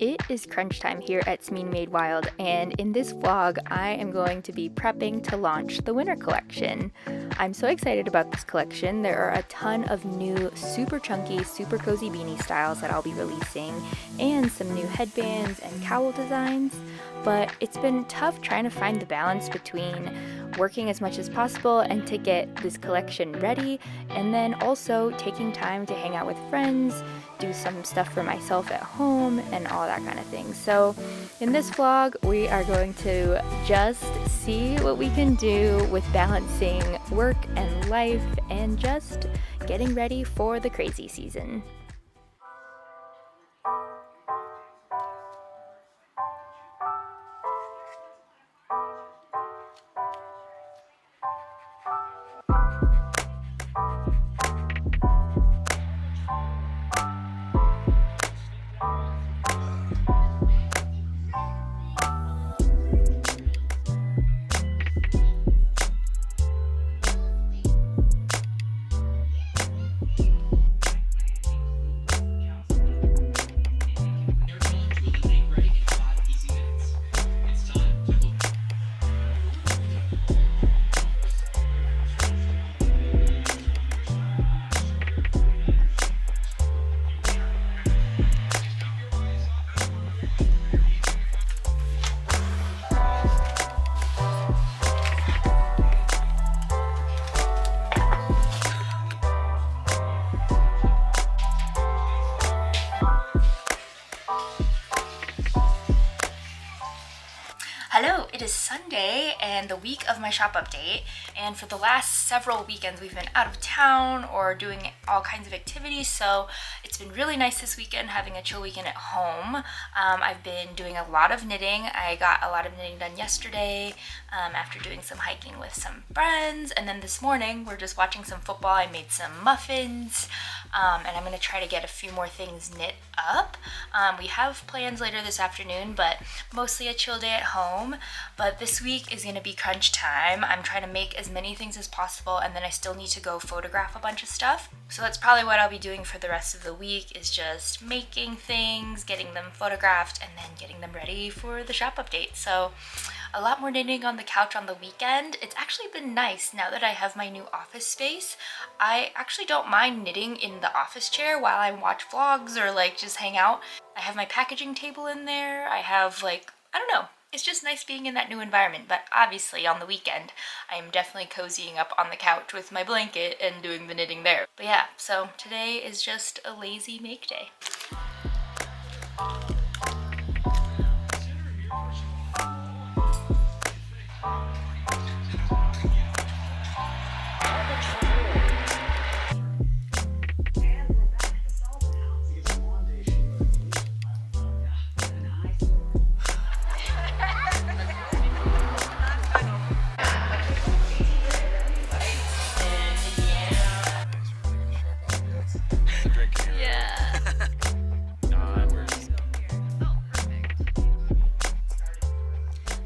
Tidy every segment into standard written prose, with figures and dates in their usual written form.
It is crunch time here at Smeen Made Wild, and in this vlog, I am going to be prepping to launch the winter collection. I'm so excited about this collection. There are a ton of new super chunky, super cozy beanie styles that I'll be releasing, and some new headbands and cowl designs, but it's been tough trying to find the balance between working as much as possible and to get this collection ready, and then also taking time to hang out with friends, do some stuff for myself at home, and all that kind of thing. So in this vlog, we are going to just see what we can do with balancing work and life and just getting ready for the crazy season. Hello, it is Sunday and the week of my shop update, and for the last several weekends we've been out of town or doing all kinds of activities, so it's been really nice this weekend having a chill weekend at home. I've been doing a lot of knitting. I got a lot of knitting done yesterday after doing some hiking with some friends, and then this morning we're just watching some football. I made some muffins, and I'm going to try to get a few more things knit up. We have plans later this afternoon, but mostly a chill day at home. But this week is going to be crunch time. I'm trying to make as many things as possible, and then I still need to go photograph a bunch of stuff. So that's probably what I'll be doing for the rest of the week, is just making things, getting them photographed, and then getting them ready for the shop update. So a lot more knitting on the couch on the weekend. It's actually been nice now that I have my new office space. I actually don't mind knitting in the office chair while I watch vlogs or like just hang out. I have my packaging table in there. I have like, I don't know. It's just nice being in that new environment, but obviously on the weekend, I am definitely cozying up on the couch with my blanket and doing the knitting there. But yeah, so today is just a lazy make day.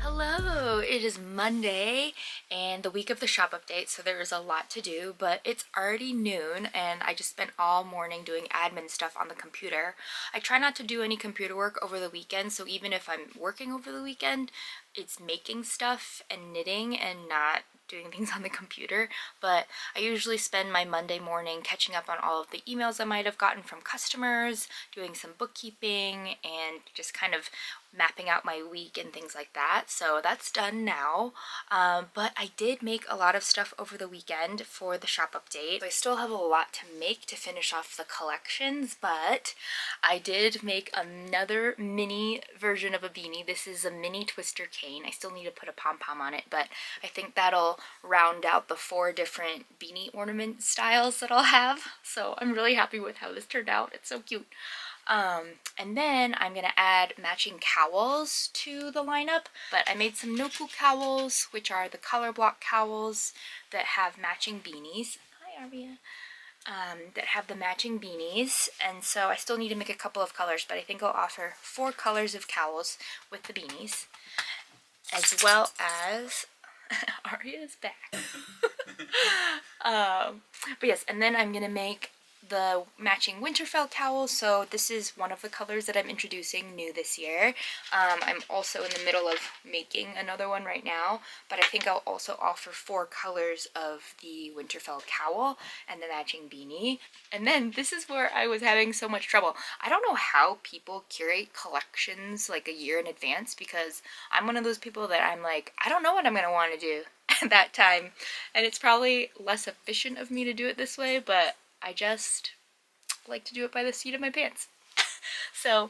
Hello, it is Monday and the week of the shop update, so there is a lot to do, but it's already noon and I just spent all morning doing admin stuff on the computer. I try not to do any computer work over the weekend, so even if I'm working over the weekend, it's making stuff and knitting and not doing things on the computer. But I usually spend my Monday morning catching up on all of the emails I might have gotten from customers, doing some bookkeeping, and just kind of mapping out my week and things like that. So that's done now, but I did make a lot of stuff over the weekend for the shop update. So I still have a lot to make to finish off the collections, but I did make another mini version of a beanie. This is a mini twister cane. I still need to put a pom-pom on it, but I think that'll round out the 4 different beanie ornament styles that I'll have. So I'm really happy with how this turned out. It's so cute. And then I'm gonna add matching cowls to the lineup, but I made some Nopu cowls, which are the color block cowls that have matching beanies. Hi, Arvia. That have the matching beanies, and so I still need to make a couple of colors, but I think I'll offer 4 colors of cowls with the beanies, as well as Arya is back. But yes, and then I'm gonna make the matching Winterfell cowl, so this is one of the colors that I'm introducing new this year. I'm also in the middle of making another one right now, but I think I'll also offer 4 colors of the Winterfell cowl and the matching beanie. And then this is where I was having so much trouble. I don't know how people curate collections like a year in advance, because I'm one of those people that I'm like, I don't know what I'm going to want to do at that time, and it's probably less efficient of me to do it this way, but I just like to do it by the seat of my pants. So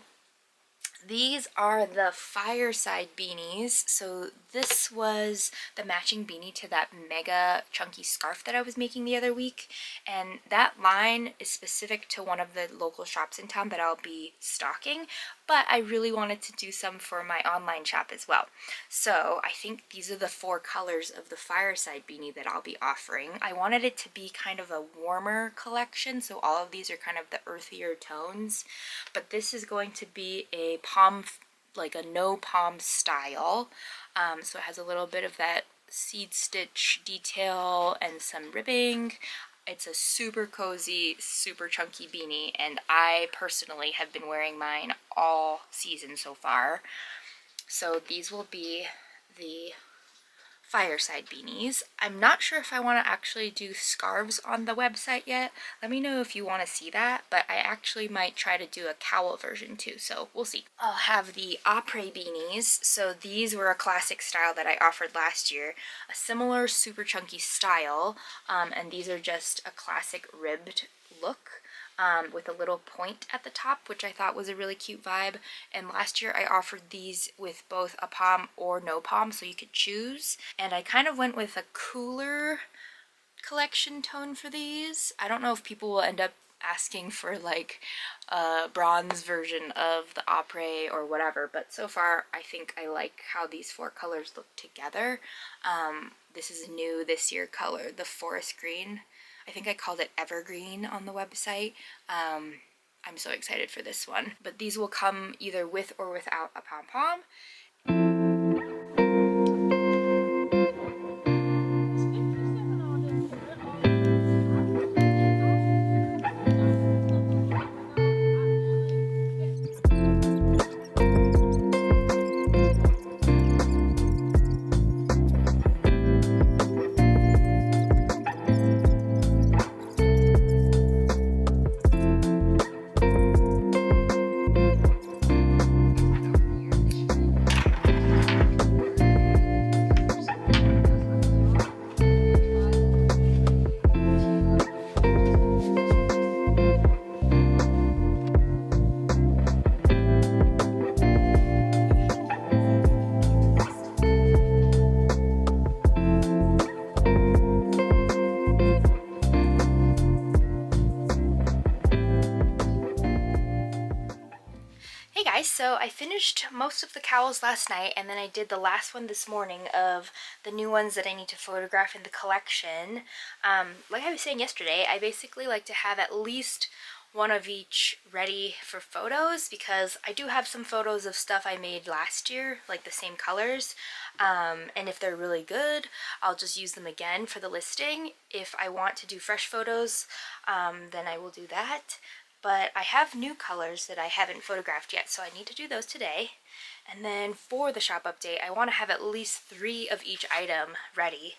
these are the fireside beanies. So this was the matching beanie to that mega chunky scarf that I was making the other week, and that line is specific to one of the local shops in town that I'll be stocking, but I really wanted to do some for my online shop as well. So I think these are the 4 colors of the fireside beanie that I'll be offering. I wanted it to be kind of a warmer collection, so all of these are kind of the earthier tones, but this is going to be a palm, like a no palm style. So it has a little bit of that seed stitch detail and some ribbing. It's a super cozy, super chunky beanie, and I personally have been wearing mine all season so far. So these will be the fireside beanies. I'm not sure if I want to actually do scarves on the website yet. Let me know if you want to see that, but I actually might try to do a cowl version too, so we'll see. I'll have the après beanies. So these were a classic style that I offered last year, a similar super chunky style, and these are just a classic ribbed look. With a little point at the top, which I thought was a really cute vibe. And last year I offered these with both a palm or no palm, so you could choose. And I kind of went with a cooler collection tone for these. I don't know if people will end up asking for like a bronze version of the après or whatever, but so far I think I like how these 4 colors look together. This is a new this year color, the forest green. I think I called it evergreen on the website. I'm so excited for this one. But these will come either with or without a pom-pom. So I finished most of the cowls last night, and then I did the last one this morning of the new ones that I need to photograph in the collection. Like I was saying yesterday, I basically like to have at least one of each ready for photos, because I do have some photos of stuff I made last year, like the same colors, and if they're really good, I'll just use them again for the listing. If I want to do fresh photos, then I will do that. But I have new colors that I haven't photographed yet, so I need to do those today. And then for the shop update, I want to have at least 3 of each item ready.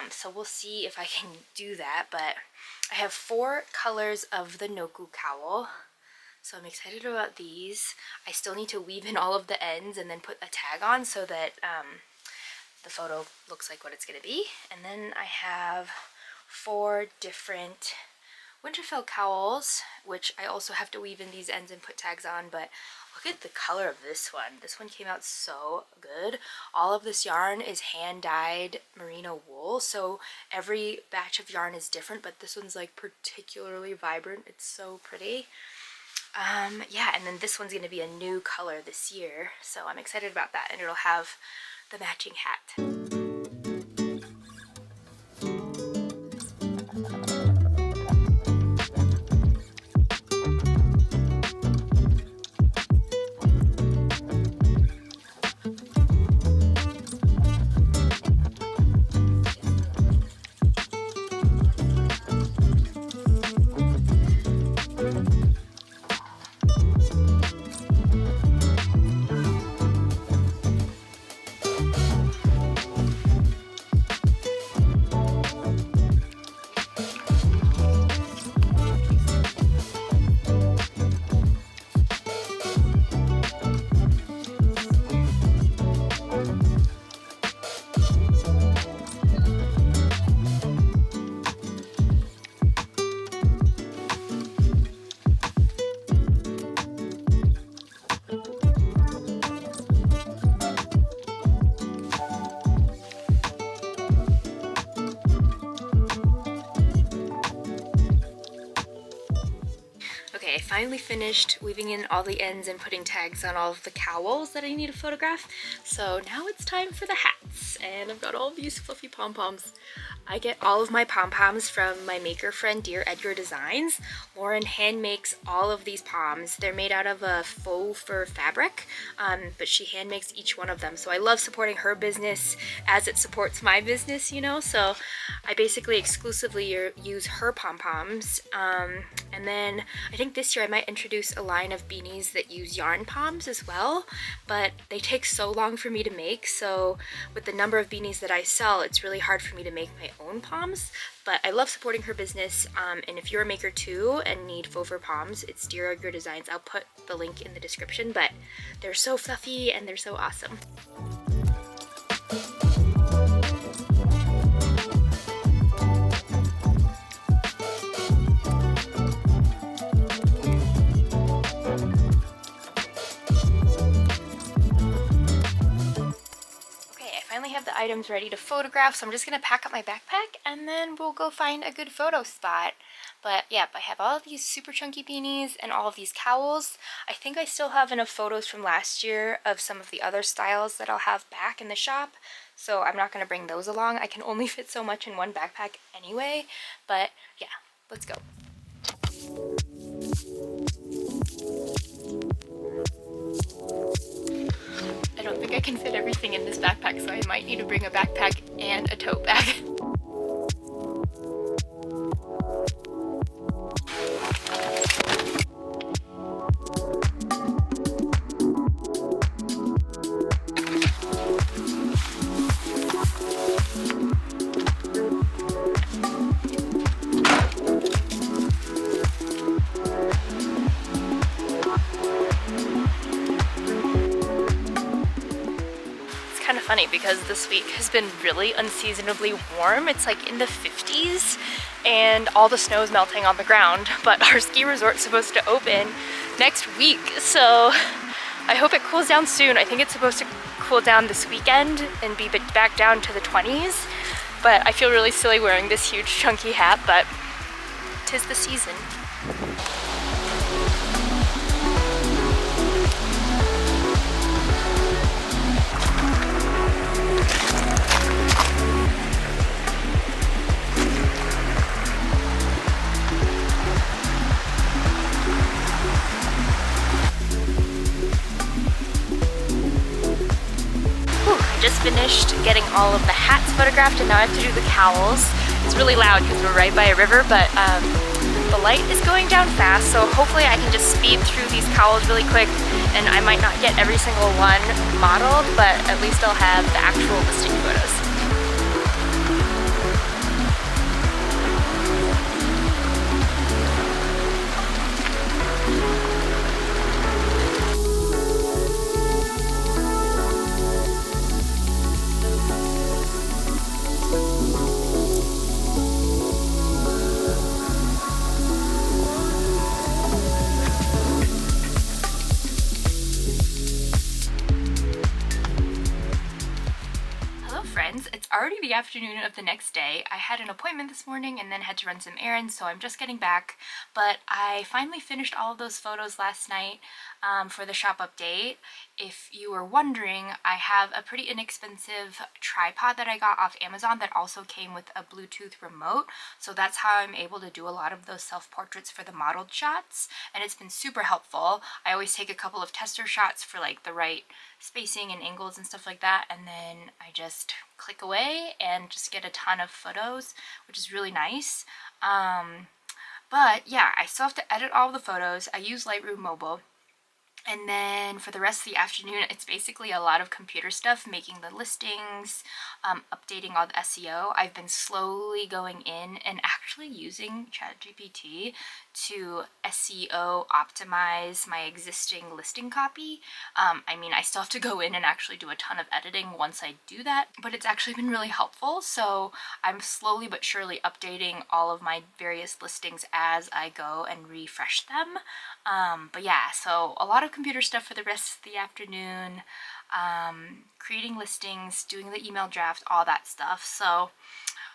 So we'll see if I can do that, but I have 4 colors of the Noku cowl. So I'm excited about these. I still need to weave in all of the ends and then put a tag on so that the photo looks like what it's going to be. And then I have 4 different Winterfell cowls, which I also have to weave in these ends and put tags on, but look at the color of this one. This one came out so good. All of this yarn is hand-dyed merino wool, so every batch of yarn is different, but this one's like particularly vibrant. It's so pretty. Yeah, and then this one's going to be a new color this year, so I'm excited about that, and it'll have the matching hat. finally finished weaving in all the ends and putting tags on all of the cowls that I need to photograph. So now it's time for the hats, and I've got all these fluffy pom-poms. I get all of my pom-poms from my maker friend Dear Edgar Designs. Lauren hand makes all of these poms. They're made out of a faux fur fabric, but she hand makes each one of them. So I love supporting her business as it supports my business, you know? So I basically exclusively use her pom-poms. And then I think this year I might introduce a line of beanies that use yarn poms as well, but they take so long for me to make. So with the number of beanies that I sell, it's really hard for me to make my own poms. But I love supporting her business, and if you're a maker too and need faux fur poms, it's Dear Edgar Designs. I'll put the link in the description, but they're so fluffy and they're so awesome. I have the items ready to photograph, so I'm just gonna pack up my backpack and then we'll go find a good photo spot. But yeah, I have all of these super chunky beanies and all of these cowls. I think I still have enough photos from last year of some of the other styles that I'll have back in the shop, so I'm not gonna bring those along. I can only fit so much in one backpack anyway, but yeah, let's go. I don't think I can fit everything in this backpack, so I might need to bring a backpack and a tote bag. Funny because this week has been really unseasonably warm. It's like in the 50s and all the snow is melting on the ground, but our ski resort's supposed to open next week, so I hope it cools down soon. I think it's supposed to cool down this weekend and be back down to the 20s, but I feel really silly wearing this huge chunky hat, but 'tis the season. Finished getting all of the hats photographed, and now I have to do the cowls. It's really loud because we're right by a river, but the light is going down fast, so hopefully I can just speed through these cowls really quick, and I might not get every single one modeled, but at least I'll have the actual listing photos. It's already the afternoon of the next day. I had an appointment this morning and then had to run some errands, so I'm just getting back. But I finally finished all of those photos last night for the shop update. If you were wondering, I have a pretty inexpensive tripod that I got off Amazon that also came with a Bluetooth remote. So that's how I'm able to do a lot of those self-portraits for the modeled shots, and it's been super helpful. I always take a couple of tester shots for like the right spacing and angles and stuff like that, and then I just click away and just get a ton of photos, which is really nice. But yeah, I still have to edit all the photos. I use Lightroom Mobile. And then for the rest of the afternoon, it's basically a lot of computer stuff, making the listings, updating all the SEO. I've been slowly going in and actually using ChatGPT to SEO optimize my existing listing copy. I mean, I still have to go in and actually do a ton of editing once I do that, but it's actually been really helpful. So I'm slowly but surely updating all of my various listings as I go and refresh them. But yeah, so a lot of computer stuff for the rest of the afternoon, creating listings, doing the email draft, all that stuff. So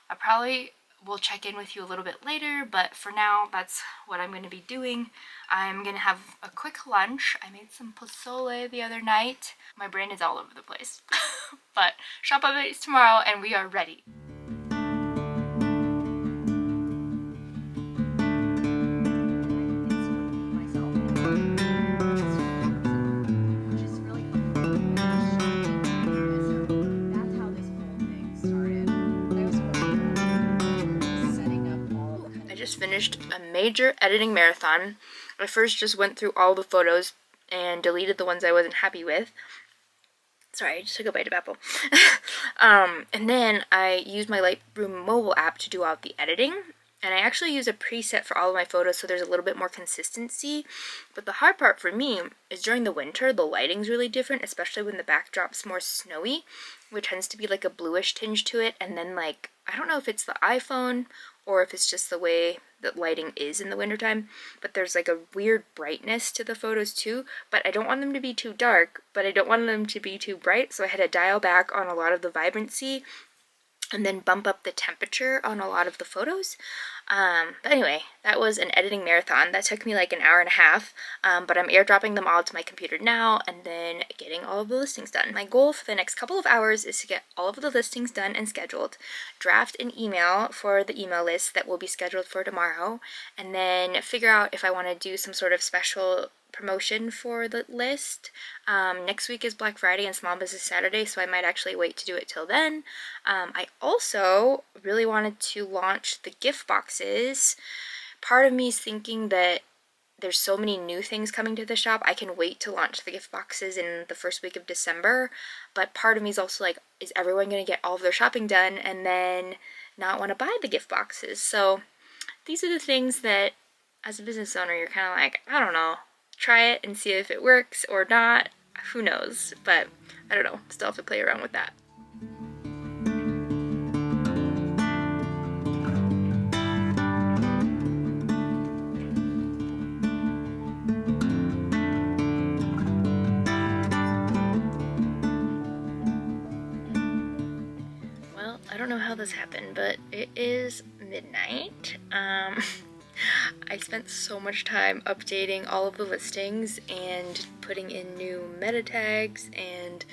I probably we'll check in with you a little bit later, but for now, that's what I'm going to be doing. I'm going to have a quick lunch. I made some pozole the other night. My brain is all over the place. But shop updates tomorrow and we are ready. Finished a major editing marathon. I first just went through all the photos and deleted the ones I wasn't happy with. Sorry, I just took a bite of apple. And then I used my Lightroom mobile app to do all the editing. And I actually use a preset for all of my photos so there's a little bit more consistency. But the hard part for me is during the winter, the lighting's really different, especially when the backdrop's more snowy, which tends to be like a bluish tinge to it. And then like, I don't know if it's the iPhone or if it's just the way that lighting is in the wintertime, but there's like a weird brightness to the photos too. But I don't want them to be too dark, but I don't want them to be too bright, so I had to dial back on a lot of the vibrancy and then bump up the temperature on a lot of the photos. But anyway, that was an editing marathon. That took me like an hour and a half, but I'm airdropping them all to my computer now and then getting all of the listings done. My goal for the next couple of hours is to get all of the listings done and scheduled, draft an email for the email list that will be scheduled for tomorrow, and then figure out if I want to do some sort of special promotion for the list. Next week is Black Friday and Small Business Saturday, so I might actually wait to do it till then. I also really wanted to launch the gift boxes. Part of me is thinking that there's so many new things coming to the shop, I can wait to launch the gift boxes in the first week of December, but part of me is also like, is everyone going to get all of their shopping done and then not want to buy the gift boxes? So these are the things that, as a business owner, you're kind of like, I don't know, try it and see if it works or not. Who knows? But I don't know. Still have to play around with that. Well, I don't know how this happened, but it is midnight. I spent so much time updating all of the listings and putting in new meta tags and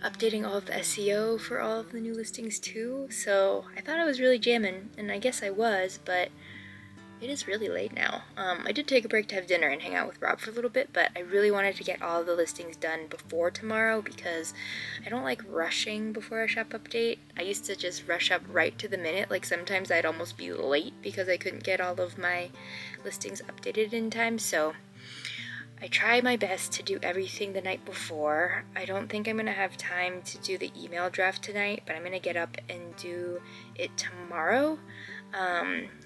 updating all of the SEO for all of the new listings too. So I thought I was really jamming, and I guess I was, but it is really late now. I did take a break to have dinner and hang out with Rob for a little bit, but I really wanted to get all of the listings done before tomorrow because I don't like rushing before a shop update. I used to just rush up right to the minute. Like sometimes I'd almost be late because I couldn't get all of my listings updated in time. So I try my best to do everything the night before. I don't think I'm going to have time to do the email draft tonight, but I'm going to get up and do it tomorrow.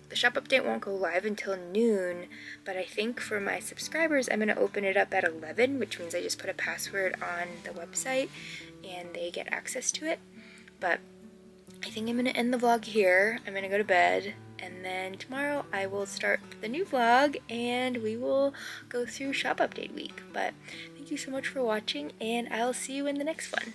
The shop update won't go live until noon, but I think for my subscribers, I'm going to open it up at 11, which means I just put a password on the website and they get access to it. But I think I'm going to end the vlog here. I'm going to go to bed, and then tomorrow I will start the new vlog and we will go through shop update week. But thank you so much for watching, and I'll see you in the next one.